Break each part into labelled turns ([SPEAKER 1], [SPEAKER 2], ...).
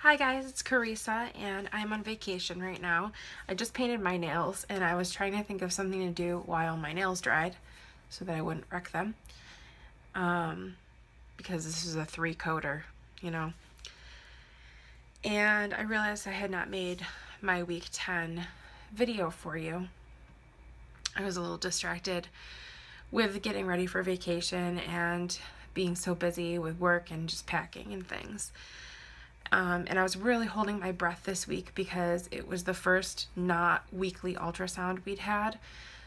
[SPEAKER 1] Hi guys, it's Carisa and I'm on vacation right now. I just painted my nails and I was trying to think of something to do while my nails dried so that I wouldn't wreck them. Because this is a 3-coater, you know. And I realized I had not made my week 10 video for you. I was a little distracted with getting ready for vacation and being so busy with work and just packing and things. And I was really holding my breath this week because it was the first not weekly ultrasound we'd had.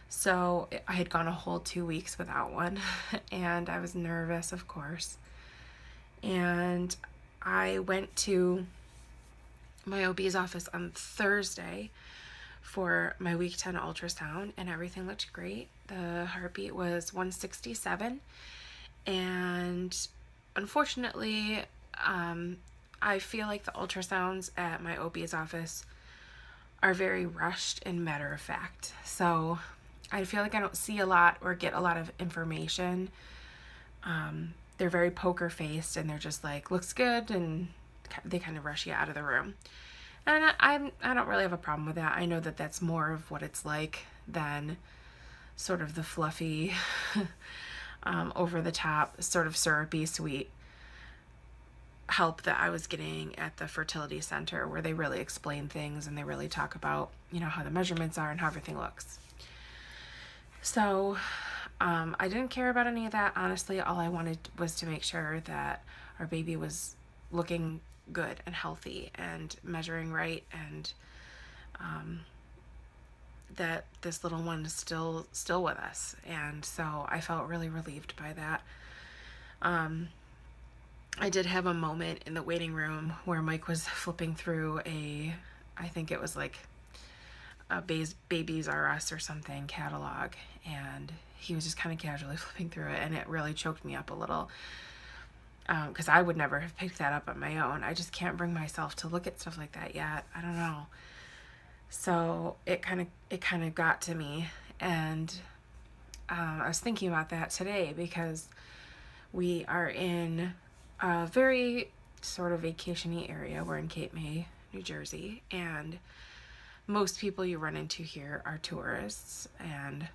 [SPEAKER 1] So I had gone a whole 2 weeks without one and I was nervous, of course. And I went to my OB's office on Thursday for my week 10 ultrasound and everything looked great. The heartbeat was 167 and unfortunately, I feel like the ultrasounds at my OB's office are very rushed and matter of fact. So I feel like I don't see a lot or get a lot of information. They're very poker faced and they're just like, looks good, and they kind of rush you out of the room. And I don't really have a problem with that. I know that that's more of what it's like than sort of the fluffy, over the top, sort of syrupy, sweet help that I was getting at the fertility center, where they really explain things and they really talk about, how the measurements are and how everything looks. So I didn't care about any of that. Honestly, all I wanted was to make sure that our baby was looking good and healthy and measuring right, and that this little one is still with us. And so I felt really relieved by that. I did have a moment in the waiting room where Mike was flipping through I think it was like a Babies R Us or something catalog, and he was just kind of casually flipping through it, and it really choked me up a little, because I would never have picked that up on my own. I just can't bring myself to look at stuff like that yet. I don't know. So it kind of got to me, and I was thinking about that today because we are in a very sort of vacation-y area. We're in Cape May, New Jersey, and most people you run into here are tourists. And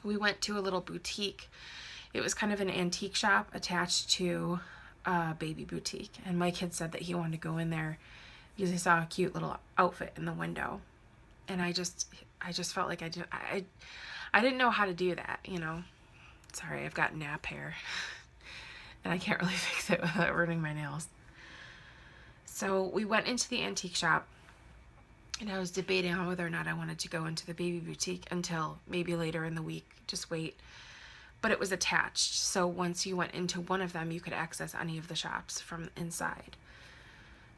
[SPEAKER 1] we went to a little boutique. It was kind of an antique shop attached to a baby boutique, and Mike had said that he wanted to go in there because he saw a cute little outfit in the window. And I just felt like I didn't know how to do that, Sorry, I've got nap hair. And I can't really fix it without ruining my nails. So we went into the antique shop, and I was debating on whether or not I wanted to go into the baby boutique until maybe later in the week, just wait. But it was attached, so once you went into one of them, you could access any of the shops from inside.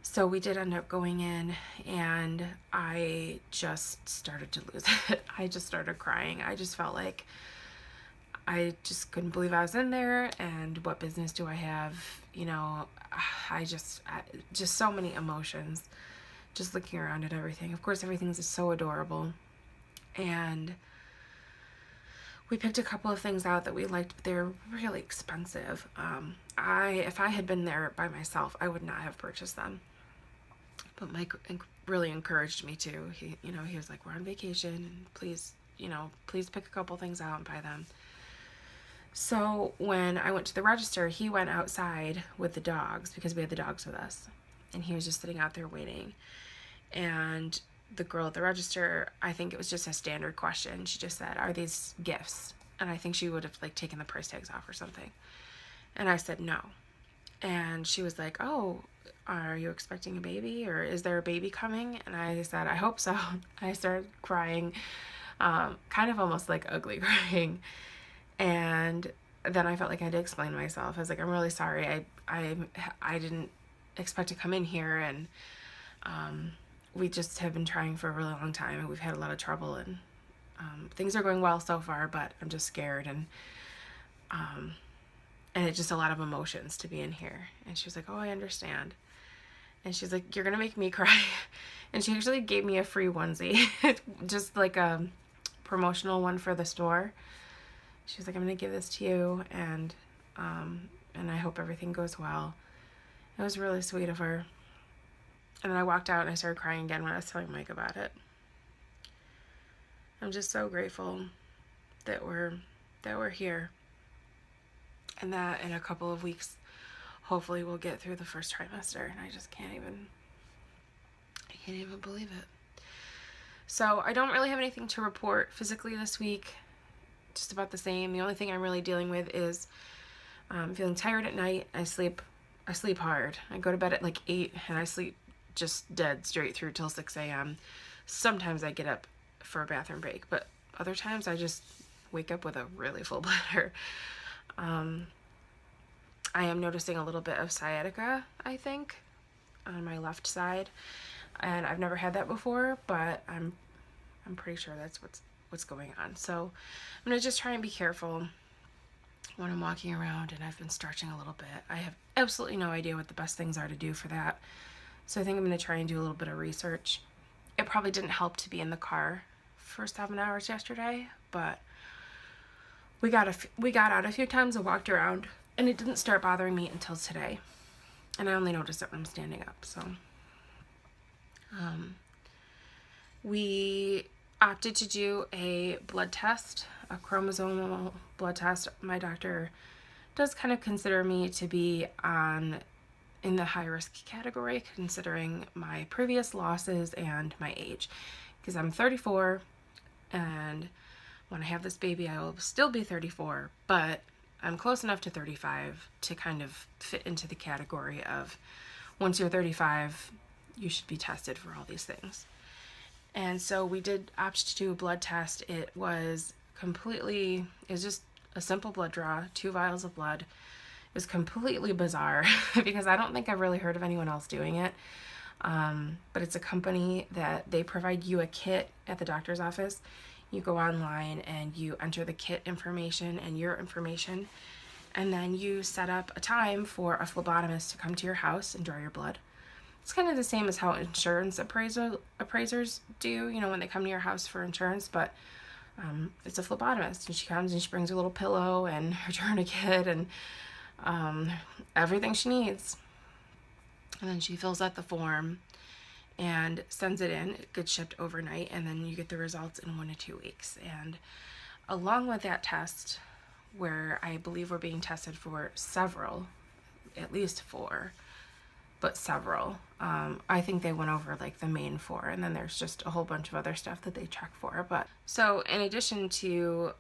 [SPEAKER 1] So we did end up going in, and I just started to lose it. I just started crying. I just felt like I just couldn't believe I was in there, and what business do I have? I just so many emotions just looking around at everything. Of course, everything's just so adorable. And we picked a couple of things out that we liked, but they're really expensive. If I had been there by myself, I would not have purchased them. But Mike really encouraged me to. He was like, we're on vacation, and please pick a couple things out and buy them. So when I went to the register, he went outside with the dogs because we had the dogs with us, and he was just sitting out there waiting. And the girl at the register, I think it was just a standard question. She just said, "Are these gifts?" And I think she would have taken the price tags off or something. And I said no. And she was like, "Oh, are you expecting a baby, or is there a baby coming?" And I said, "I hope so." I started crying, kind of almost like ugly crying. And then I felt like I had to explain myself. I was like, "I'm really sorry. I didn't expect to come in here, and we just have been trying for a really long time, and we've had a lot of trouble, and things are going well so far, but I'm just scared, and it's just a lot of emotions to be in here." And she was like, "Oh, I understand." And she's like, "You're gonna make me cry." And she actually gave me a free onesie, just like a promotional one for the store. She was like, "I'm gonna give this to you, and I hope everything goes well." It was really sweet of her. And then I walked out and I started crying again when I was telling Mike about it. I'm just so grateful that we're here, and that in a couple of weeks, hopefully we'll get through the first trimester. And I just can't even believe it. So I don't really have anything to report physically this week. Just about the same. The only thing I'm really dealing with is feeling tired at night. I sleep hard. I go to bed at like 8 and I sleep just dead straight through till 6 a.m. Sometimes I get up for a bathroom break, but other times I just wake up with a really full bladder. I am noticing a little bit of sciatica, I think, on my left side, and I've never had that before, but I'm pretty sure that's what's going on. So I'm gonna just try and be careful when I'm walking around, and I've been stretching a little bit. I have absolutely no idea what the best things are to do for that, so I think I'm gonna try and do a little bit of research. It probably didn't help to be in the car for 7 hours yesterday, but we got out a few times and walked around, and it didn't start bothering me until today, and I only noticed it when I'm standing up. So we opted to do a blood test, a chromosomal blood test. My doctor does kind of consider me to be in the high risk category, considering my previous losses and my age, because I'm 34, and when I have this baby I will still be 34, but I'm close enough to 35 to kind of fit into the category of once you're 35 you should be tested for all these things. And so we did opt to do a blood test. It was just a simple blood draw, 2 vials of blood. It was completely bizarre because I don't think I've really heard of anyone else doing it. But it's a company that they provide you a kit at the doctor's office. You go online and you enter the kit information and your information, and then you set up a time for a phlebotomist to come to your house and draw your blood. It's kind of the same as how insurance appraisers do, when they come to your house for insurance, but it's a phlebotomist, and she comes and she brings her little pillow and her tourniquet and everything she needs. And then she fills out the form and sends it in. It gets shipped overnight, and then you get the results in 1 to 2 weeks. And along with that test, where I believe we're being tested for several, at least 4, but several. I think they went over like the main 4, and then there's just a whole bunch of other stuff that they check for. But so in addition to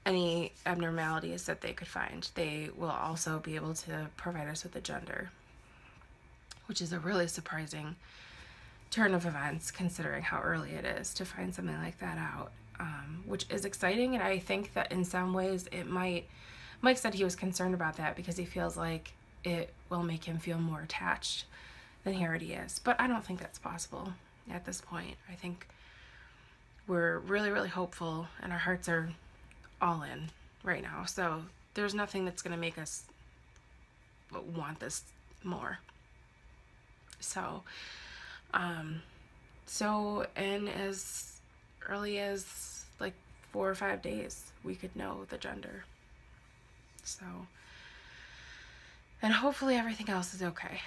[SPEAKER 1] any abnormalities that they could find, they will also be able to provide us with a gender, which is a really surprising turn of events considering how early it is to find something like that out, which is exciting. And I think that in some ways Mike said he was concerned about that because he feels like it will make him feel more attached than he already is. But I don't think that's possible at this point. I think we're really, really hopeful, and our hearts are all in right now. So there's nothing that's going to make us want this more. So, in as early as like 4 or 5 days, we could know the gender. So, and hopefully everything else is okay.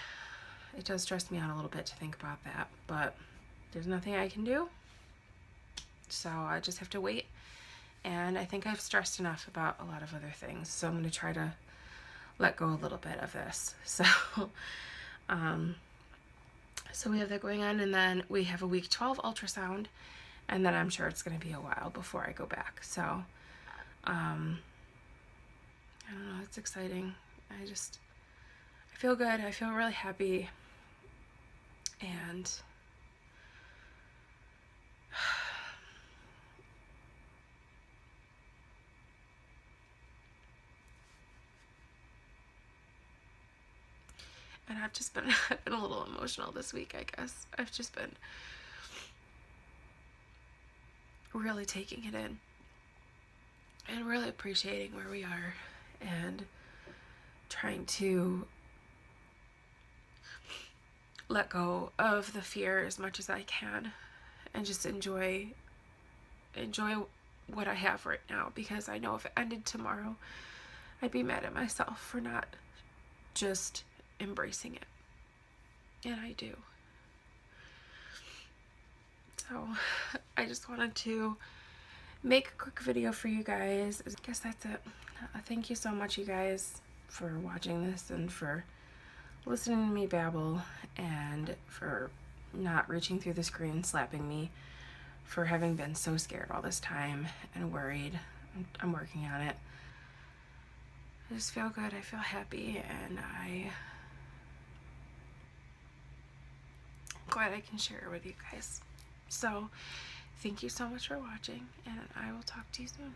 [SPEAKER 1] It does stress me out a little bit to think about that, but there's nothing I can do. So I just have to wait. And I think I've stressed enough about a lot of other things. So I'm going to try to let go a little bit of this. So, so we have that going on, and then we have a week 12 ultrasound, and then I'm sure it's going to be a while before I go back. So, I don't know, it's exciting. I feel good. I feel really happy. And I've just been a little emotional this week, I guess. I've just been really taking it in and really appreciating where we are and trying to let go of the fear as much as I can and just enjoy what I have right now, because I know if it ended tomorrow, I'd be mad at myself for not just embracing it. And I do. So I just wanted to make a quick video for you guys. I guess that's it. Thank you so much, you guys, for watching this and for listening to me babble, and for not reaching through the screen slapping me for having been so scared all this time and worried. I'm working on it. I just feel good, I feel happy, and I'm glad I can share it with you guys. So thank you so much for watching, and I will talk to you soon.